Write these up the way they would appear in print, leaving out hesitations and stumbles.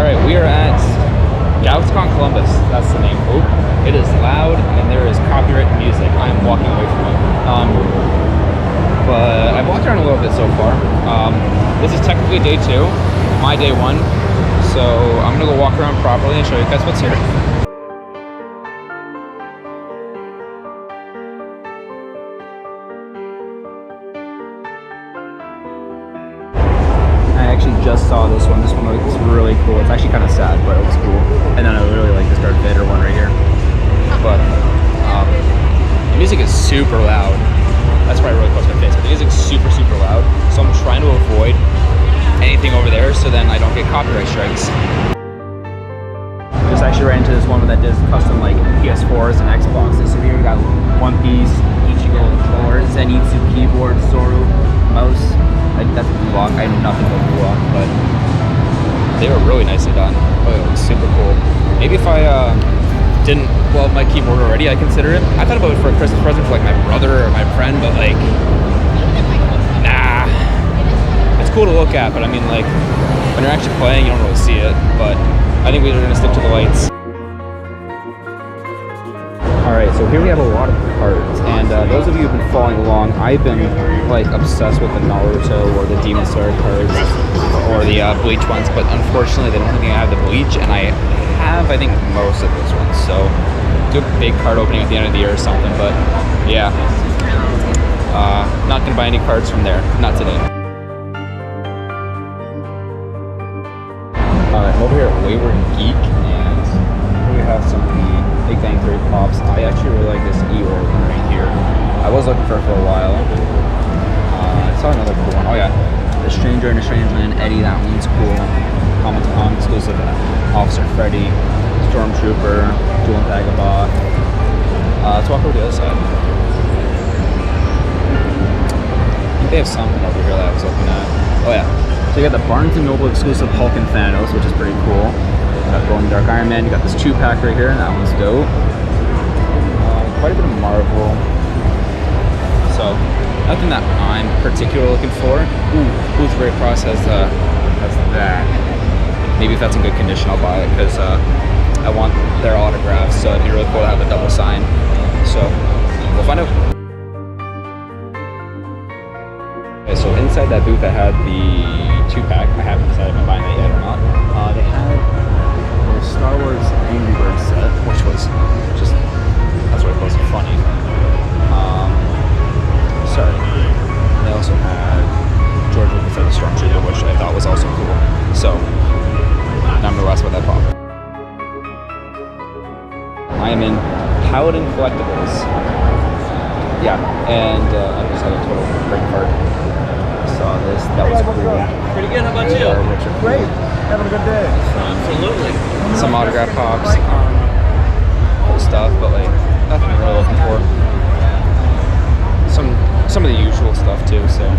Alright, we are at Galaxycon Columbus. That's the name. Oh, it is loud and there is copyright music. I am walking away from it. But I've walked around a little bit so far. This is technically day 2, my day 1. So I'm gonna go walk around properly and show you guys what's here. I actually just saw this one. This one looks really cool. It's actually kind of sad, but it looks cool. And then I really like this Darth Vader one right here. But the music is super loud. That's probably really close to my face. But the music's super, super loud. So I'm trying to avoid anything over there so then I don't get copyright strikes. Just actually ran into this one that does custom like PS4s and Xboxes. So here we got One Piece, Ichigo controller, Zenitsu keyboard, Zoro mouse. That's a Blue Lock. I know nothing about Blue Lock, but they were really nicely done. Oh, it was super cool. Maybe if I didn't weld my keyboard already, I consider it. I thought about it for a Christmas present for like my brother or my friend, but like, nah. It's cool to look at, but I mean like, when you're actually playing, you don't really see it, but I think we're gonna stick to the lights. Alright, so here we have a lot of cards, and those of you who've been following along, I've been like obsessed with the Naruto or the Demon Slayer cards, or the Bleach ones, but unfortunately they don't think I have the Bleach, and I have, I think, most of those ones, so do a big card opening at the end of the year or something, but yeah, not gonna buy any cards from there, not today. I'm over here at Wayward Geek, and here we have some of the Big Bang Theory pops. I actually really like this Eeyore one right here. I was looking for it for a while. I saw another cool one. Oh yeah, The Stranger in a Strange Land, Eddie, that one's cool. Comic-Con exclusive, Officer Freddy, Stormtrooper, Duel Dagobah. Let's walk over to the other side. I think they have something over here that I was looking at. Oh yeah. So you got the Barnes & Noble exclusive Hulk and Thanos, which is pretty cool. You got Golden Dark Iron Man. You got this 2-pack right here, and that one's dope. Quite a bit of Marvel. So nothing that I'm particularly looking for. Who's Great Cross has that. Maybe if that's in good condition, I'll buy it because I want their autographs. So it'd be really cool to have a double sign. So we'll find out. Okay, so inside that booth, I had the 2-pack. I haven't decided if I'm buying that yet or not. They had their Star Wars Angry Birds set, which was just, that's what it was, funny. Sorry. They also had George Lucas as a Stormtrooper, which I thought was also cool. So, now I'm gonna ask about that pop. I am in Paladin Collectibles. Yeah, and I just had a total break apart. Saw this, that was cool. Pretty good, how about you? Great, having a good day. Absolutely. Some autograph pops, cool stuff, but like nothing I'm really looking for. Some of the usual stuff too. So,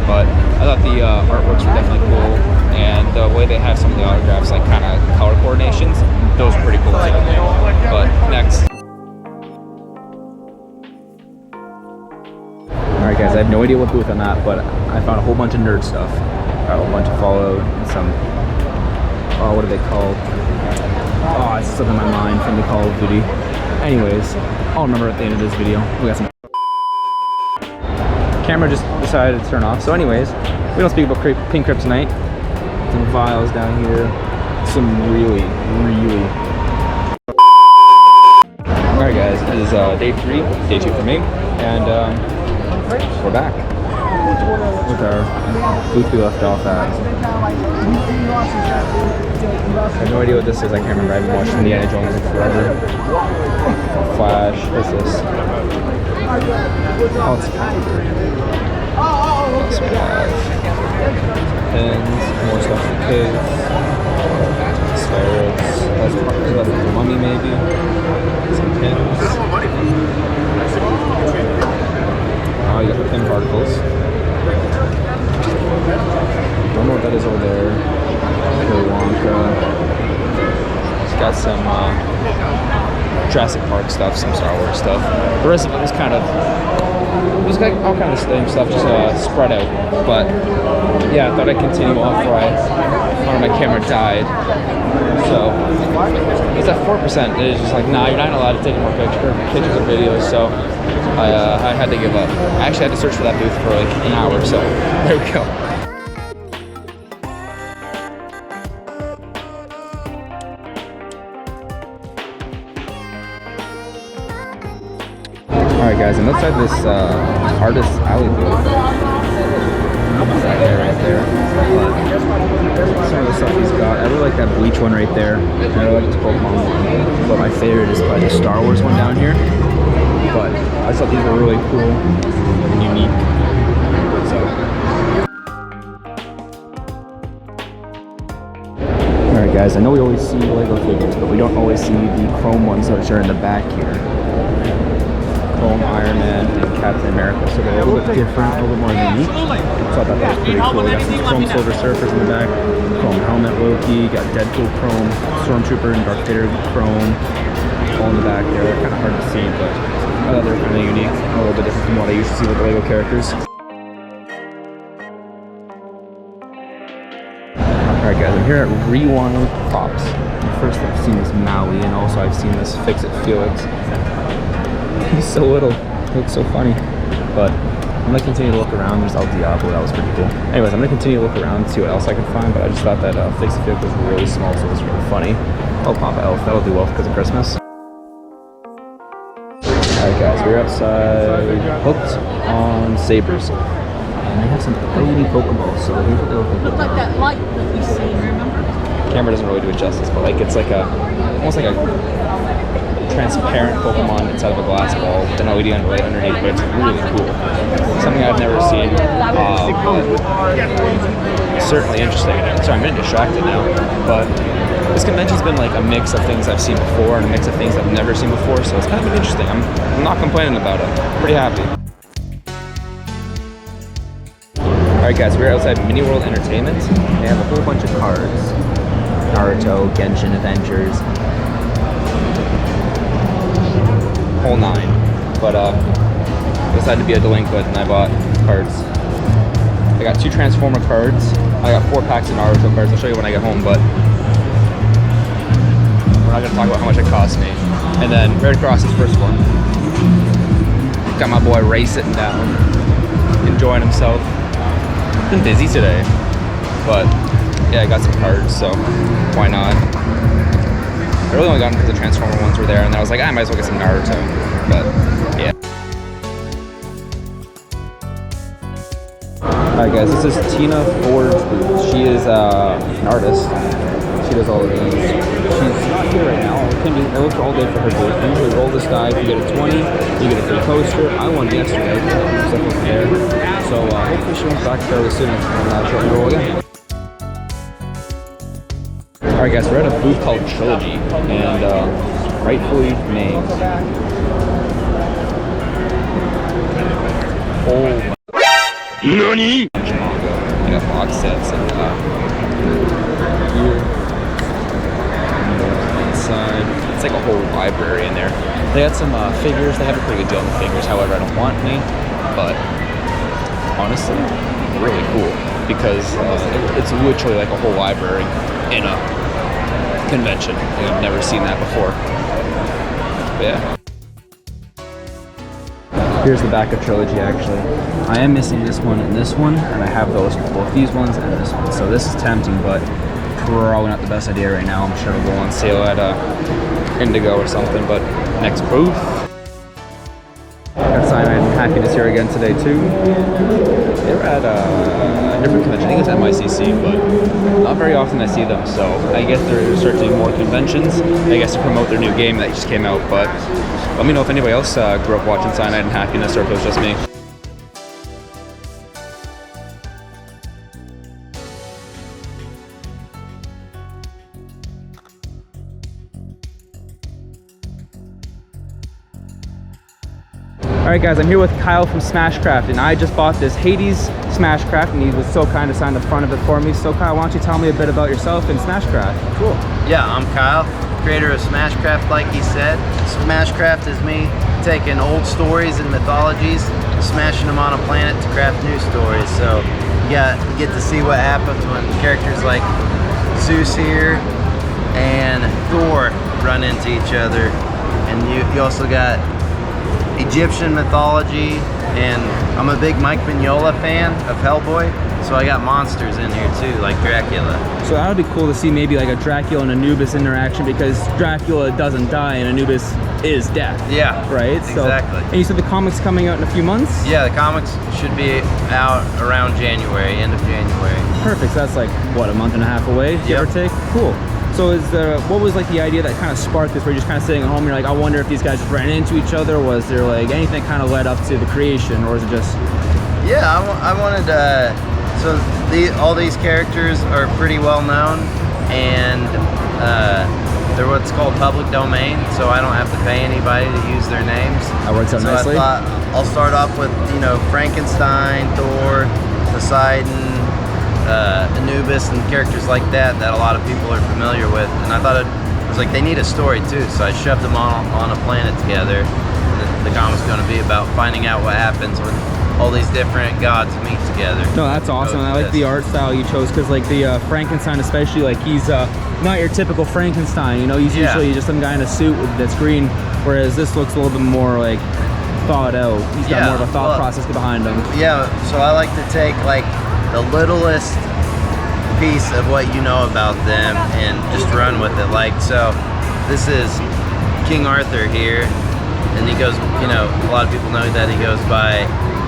but I thought the artworks were definitely cool, and the way they have some of the autographs, like kind of color coordinations, those are pretty cool too. But next. Alright guys, I have no idea what booth I'm at, but I found a whole bunch of nerd stuff. A whole bunch of Fallout and some, oh, what are they called? Oh, it's slipping my mind from the Call of Duty. Anyways, I'll remember at the end of this video. We got some. Camera just decided to turn off. So anyways, we don't speak about Pink Kryptonite. Some vials down here. Some really. Alright guys, this is day 3, day 2 for me, and we're back with our booth we left off at. I have no idea what this is. I can't remember. I haven't watched Indiana Jones in forever. Flash. What's this? Oh, it's so we have pins, more stuff for kids, scarabs, that's the mummy maybe, some pins. Oh, you got the pin particles. I don't know what that is over there. Wonka. It's got some Jurassic Park stuff, some Star Wars stuff. The rest of it was kind of, it was like all kind of the same stuff, just spread out. But yeah, I thought I'd continue off where I my camera died. So it's at 4%. It is just like, nah, you're not allowed to take more pictures or videos. So I had to give up. I actually had to search for that booth for like an hour. So there we go. Alright guys, I'm outside this artist alley booth. That guy right there. But some of the stuff he's got. I really like that Bleach one right there. I really like this Pokemon one. But my favorite is probably the Star Wars one down here. But I just thought these were really cool and unique. So. Alright guys, I know we always see Lego figures, but we don't always see the chrome ones which are in the back here. Iron Man and Captain America, so they're a little bit different, a little bit more unique. So I thought that was pretty cool. We got some chrome Silver Surfers in the back, chrome helmet Loki, got Deadpool chrome, Stormtrooper and Darth Vader chrome, all in the back there. They're kind of hard to see, but I thought they were kind of unique, a little bit different from what I usually see with the Lego characters. Alright guys, I'm here at Rewind Props. First I've seen this Maui, and also I've seen this Fix It Felix. He's so little, he looks so funny. But I'm gonna continue to look around. There's El Diablo, that was pretty cool. Anyways, I'm gonna continue to look around and see what else I can find, but I just thought that Fix It Felix was really small, so it was really funny. Oh, Papa Elf, that'll do well because of Christmas. Alright guys, we're outside Hooked on Sabers. And they have some LED Pokeballs, so here's what they look like. Look like that light that we see, remember? Camera doesn't really do it justice, but like it's like a, almost like a transparent Pokemon inside of a glass ball with an LED underneath, but it's really cool. Something I've never seen. Certainly interesting. Sorry, I'm getting distracted now, but this convention's been like a mix of things I've seen before and a mix of things I've never seen before, so it's kind of been interesting. I'm not complaining about it. I'm pretty happy. Alright guys, we're outside Mini World Entertainment. They have a whole bunch of cards. Naruto, Genshin, Avengers. Whole 9. But I decided to be a delinquent and I bought cards. I got 2 Transformer cards. I got 4 packs of Naruto cards. I'll show you when I get home, but we're not going to talk about how much it cost me. And then Red Cross is first one. Got my boy Ray sitting down, enjoying himself. Been busy today, but yeah, I got some cards, so why not? I really only got them because the Transformer ones were there, and then I was like, I might as well get some Naruto, but yeah. Alright guys, this is Tina Ford's booth. She is an artist. She does all of these. She's not here right now. I looked all day for her booth. You usually roll this die, if you get a 20, you get a free coaster. I won yesterday, stuff over there. So hopefully she comes back fairly soon and she'll roll again. Alright guys, we're at a booth called Trilogy, and rightfully named. Oh NANI? You got box sets and here. Inside. It's like a whole library in there. They had some figures. They have a pretty good deal on the figures, however I don't want any, but honestly, really cool because it's literally like a whole library in a convention. I've never seen that before. But yeah. Here's the back of Trilogy actually. I am missing this one, and I have those for both these ones and this one. So this is tempting, but probably not the best idea right now. I'm sure it'll go on sale at Indigo or something, but next booth. Got Cyanide and Happiness here again today too. They were at a different convention, I think it's MICC, but not very often I see them, so I guess they're searching more conventions, I guess to promote their new game that just came out, but let me know if anybody else grew up watching Cyanide and Happiness or if it was just me. Alright guys, I'm here with Kyle from Smashcraft, and I just bought this Hades Smashcraft, and he was so kind to sign the front of it for me. So Kyle, why don't you tell me a bit about yourself and Smashcraft? Cool. Yeah, I'm Kyle, creator of Smashcraft, like he said. Smashcraft is me taking old stories and mythologies, smashing them on a planet to craft new stories. So you get to see what happens when characters like Zeus here and Thor run into each other. And you also got Egyptian mythology, and I'm a big Mike Mignola fan of Hellboy, so I got monsters in here too, like Dracula. So that would be cool to see maybe like a Dracula and Anubis interaction, because Dracula doesn't die and Anubis is death. Yeah, right? exactly. So, and you said the comic's coming out in a few months? Yeah, the comics should be out around January, end of January. Perfect. So that's like, what, a month and a half away, give or take? Cool. So is there, what was like the idea that kind of sparked this, where you're just kind of sitting at home and you're like, I wonder if these guys just ran into each other? Was there like anything that kind of led up to the creation, or is it just... Yeah, I wanted to, so all these characters are pretty well known, and they're what's called public domain, so I don't have to pay anybody to use their names. That works out nicely. So I thought I'll start off with, you know, Frankenstein, Thor, Poseidon, Anubis, and characters like that a lot of people are familiar with. And I thought it was like, they need a story too, so I shoved them all on a planet together. The comic's going to be about finding out what happens when all these different gods meet together. No, that's awesome. I like the art style you chose, because like the Frankenstein especially, like he's not your typical Frankenstein, you know, he's usually just some guy in a suit that's green, whereas this looks a little bit more like thought out. He's got more of a thought process behind him. Yeah, so I like to take like the littlest piece of what you know about them and just run with it. Like, so this is King Arthur here, and he goes, you know, a lot of people know that he goes by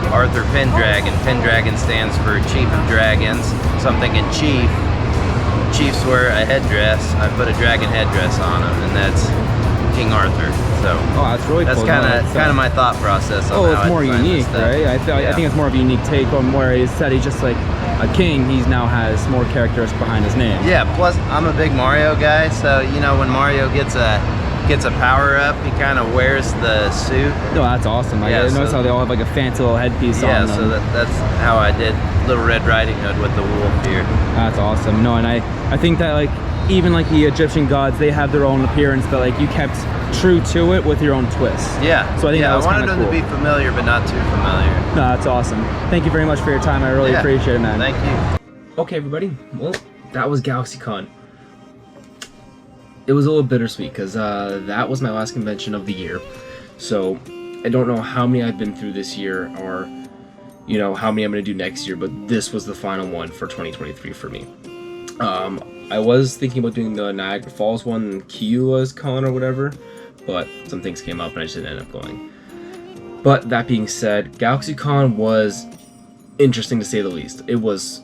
Arthur Pendragon. Pendragon stands for Chief of Dragons. So I'm thinking chiefs wear a headdress. I put a dragon headdress on him, and that's King Arthur. So that's really that's cool. kind of my thought process on it's more unique, right? I think it's more of a unique take on where instead he's just like a king, he now has more characteristics behind his name. Yeah, plus I'm a big Mario guy, so you know, when Mario gets a power up, he kind of wears the suit. No, that's awesome. I notice how they all have like a fancy little headpiece on them. Yeah, so that's how I did Little Red Riding Hood with the wolf here. That's awesome. No, and I think that like even like the Egyptian gods, they have their own appearance, but like you kept true to it with your own twist. Yeah. So I think that was I wanted them cool. to be familiar, but not too familiar. No, that's awesome. Thank you very much for your time. I really appreciate it, man. Thank you. Okay, everybody. Well, that was Galaxycon. It was a little bittersweet because that was my last convention of the year. So I don't know how many I've been through this year, or you know how many I'm going to do next year, but this was the final one for 2023 for me. I was thinking about doing the Niagara Falls one, Kiula's Con or whatever, but some things came up and I just didn't end up going. But that being said, GalaxyCon was interesting to say the least. It was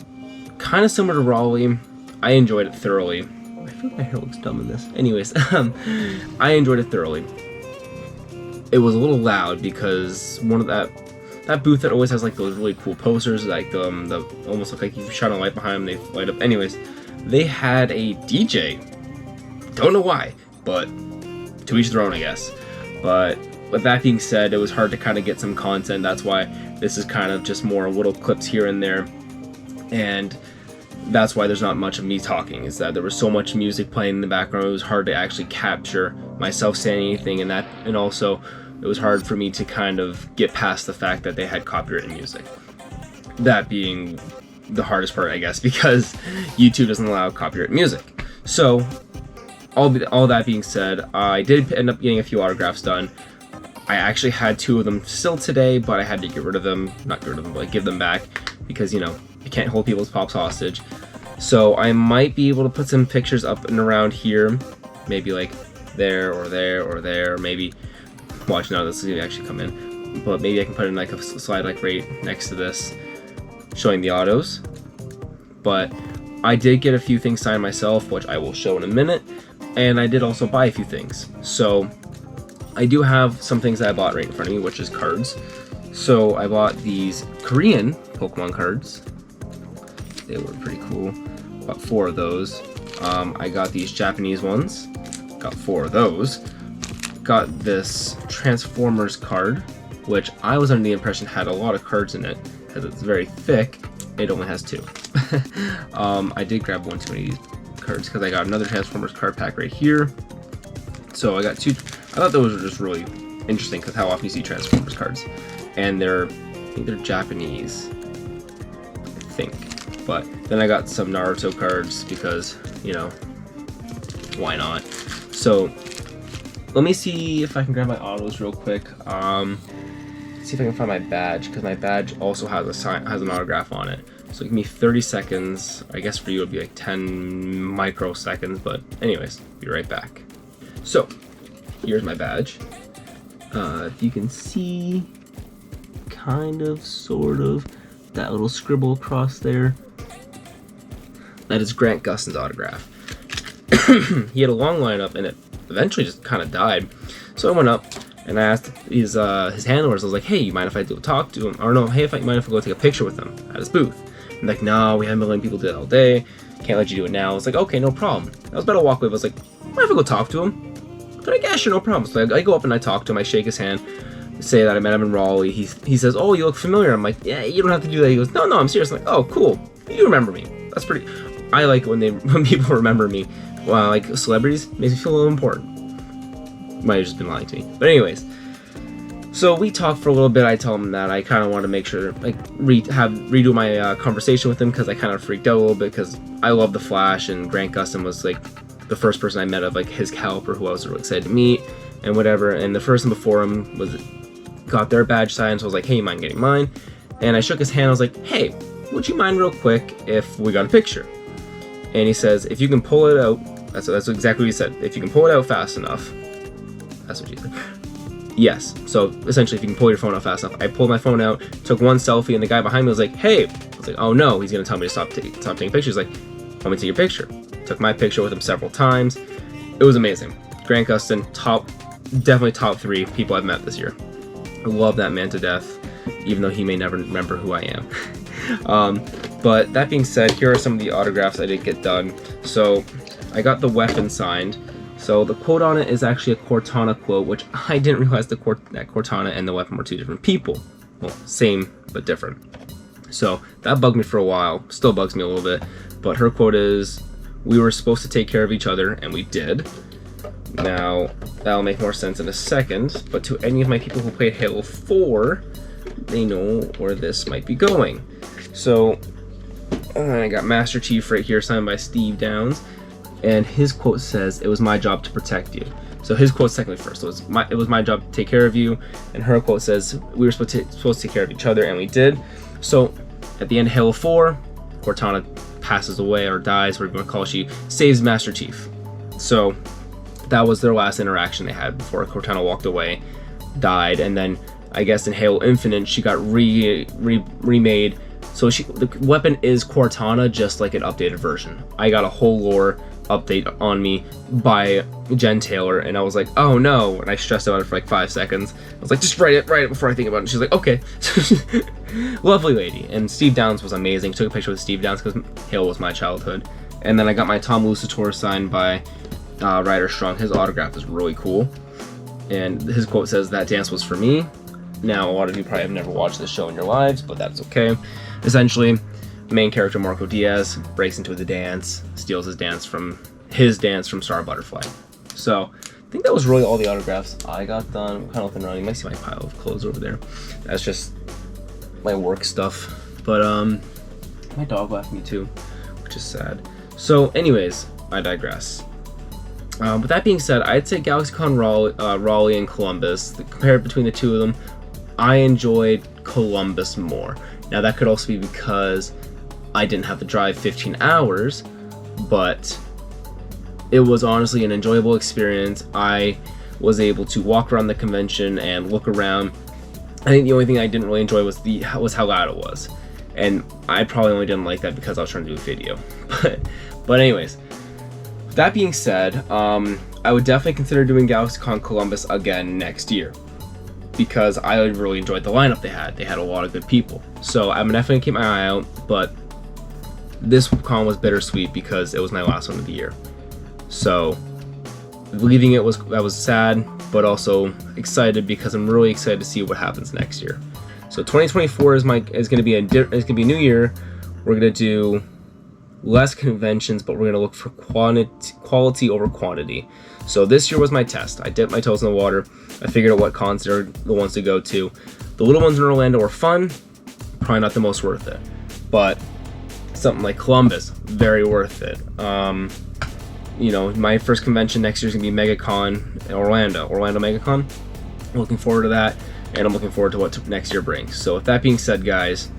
kind of similar to Raleigh. I enjoyed it thoroughly. I feel like my hair looks dumb in this. Anyways, I enjoyed it thoroughly. It was a little loud because one of that booth that always has like those really cool posters, like the almost look like you shine a light behind them, they light up. Anyways, they had a DJ. Don't know why, but to each their own, I guess. But with that being said, it was hard to kind of get some content. That's why this is kind of just more little clips here and there, and that's why there's not much of me talking, is that there was so much music playing in the background. It was hard to actually capture myself saying anything, and also it was hard for me to kind of get past the fact that they had copyrighted music. That being the hardest part, I guess, because YouTube doesn't allow copyrighted music. So all that being said, I did end up getting a few autographs done. I actually had 2 of them still today, but I had to get rid of them. Not get rid of them, but like give them back, because, you know, I can't hold people's pops hostage. So I might be able to put some pictures up and around here, maybe like there or there or there, or maybe, watch now, this is gonna actually come in, but maybe I can put in like a slide like right next to this, showing the autos. But I did get a few things signed myself, which I will show in a minute, and I did also buy a few things. So I do have some things that I bought right in front of me, which is cards. So I bought these Korean Pokemon cards. They were pretty cool. Bought 4 of those. I got these Japanese ones. Got 4 of those. Got this Transformers card, which I was under the impression had a lot of cards in it, because it's very thick. It only has 2. I did grab one too many of these cards because I got another Transformers card pack right here. So I got 2. I thought those were just really interesting because how often you see Transformers cards, and I think they're Japanese. I think. But then I got some Naruto cards because, you know, why not? So let me see if I can grab my autos real quick. See if I can find my badge, because my badge also has an autograph on it. So give me 30 seconds. I guess for you it'd be like 10 microseconds, but anyways, be right back. So here's my badge. If you can see, kind of, sort of, that little scribble across there, that is Grant Gustin's autograph. He had a long lineup and it eventually just kind of died. So I went up and I asked his handlers, I was like, hey, you mind if I go talk to him? Or no, hey, mind if I go take a picture with him at his booth? And like, no, we have a million people do it all day. Can't let you do it now. I was like, okay, no problem. I was about to walk away, but I was like, mind if I go talk to him? But I guess, sure, no problem. So I go up and I talk to him, I shake his hand, say that I met him in Raleigh. He says, oh, you look familiar. I'm like, yeah, you don't have to do that. He goes, no, I'm serious. I'm like, oh, cool. You remember me. That's pretty. I like when people remember me. Well, like celebrities, makes me feel a little important. Might have just been lying to me. But anyways, so we talked for a little bit. I tell him that I kind of want to make sure, like, redo my conversation with him, because I kind of freaked out a little bit, because I love the Flash, and Grant Gustin was like the first person I met of like his caliber who I was really excited to meet and whatever. And the person before him got their badge signed, so I was like, hey, you mind getting mine? And I shook his hand. I was like, hey, would you mind real quick if we got a picture? And he says, if you can pull it out, that's exactly what he said. If you can pull it out fast enough. That's what he said. Yes. So essentially, if you can pull your phone out fast enough. I pulled my phone out, took one selfie, and the guy behind me was like, hey. I was like, oh no, he's gonna tell me to stop taking pictures. He's like, let me take your picture. Took my picture with him several times. It was amazing. Grant Gustin, definitely top 3 people I've met this year. I love that man to death, even though he may never remember who I am. But that being said, here are some of the autographs I did get done. So I got the weapon signed. So the quote on it is actually a Cortana quote, which I didn't realize that Cortana and the weapon were 2 different people. Well, same, but different. So that bugged me for a while, still bugs me a little bit. But her quote is, we were supposed to take care of each other, and we did. Now, that'll make more sense in a second, but to any of my people who played Halo 4, they know where this might be going. So, I got Master Chief right here, signed by Steve Downs, and his quote says, it was my job to protect you. So his quote's technically first, so it was my job to take care of you, and her quote says, we were supposed to take care of each other, and we did. So, at the end of Halo 4, Cortana passes away, or dies, whatever you want to call it. She saves Master Chief. So, that was their last interaction they had before Cortana walked away, died, and then I guess in Halo Infinite she got remade. So the weapon is Cortana, just like an updated version. I got a whole lore update on me by Jen Taylor, and I was like, oh no, and I stressed about it for like 5 seconds. I was like, just write it before I think about it. And she's like, okay. Lovely lady. And Steve Downs was amazing. Took a picture with Steve Downs because Halo was my childhood. And then I got my Tom Lucitor signed by Ryder Strong. His autograph is really cool, and his quote says, that dance was for me. Now, a lot of you probably have never watched this show in your lives, but that's okay. Essentially, main character Marco Diaz breaks into the dance, steals his dance from Star Butterfly. So I think that was really all the autographs I got done. I'm kind of looking around. You might see my pile of clothes over there. That's just my work stuff. But my dog left me too, which is sad. So anyways, I digress. With that being said, I'd say Galaxycon Raleigh and Columbus, compared between the two of them, I enjoyed Columbus more. Now that could also be because I didn't have to drive 15 hours, but it was honestly an enjoyable experience. I was able to walk around the convention and look around. I think the only thing I didn't really enjoy was how loud it was. And I probably only didn't like that because I was trying to do a video. But anyways, that being said, I would definitely consider doing Galaxycon Columbus again next year, because I really enjoyed the lineup they had. They had a lot of good people. So I'm definitely gonna keep my eye out, but this con was bittersweet because it was my last one of the year. So leaving it was sad, but also excited because I'm really excited to see what happens next year. So 2024 is gonna be a new year. We're gonna do less conventions, but we're gonna look for quality over quantity. So this year was my test. I dipped my toes in the water. I figured out what cons are the ones to go to. The little ones in Orlando were fun, probably not the most worth it. But something like Columbus, very worth it. You know, my first convention next year is gonna be MegaCon in Orlando MegaCon. Looking forward to that, and I'm looking forward to what next year brings. So with that being said, guys,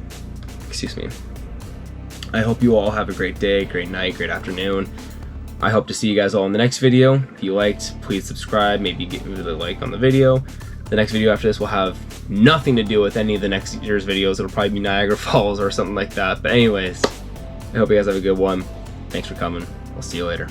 excuse me, I hope you all have a great day, great night, great afternoon. I hope to see you guys all in the next video. If you liked, please subscribe, maybe give me a like on the video. The next video after this will have nothing to do with any of the next year's videos. It'll probably be Niagara Falls or something like that. But anyways, I hope you guys have a good one. Thanks for coming. I'll see you later.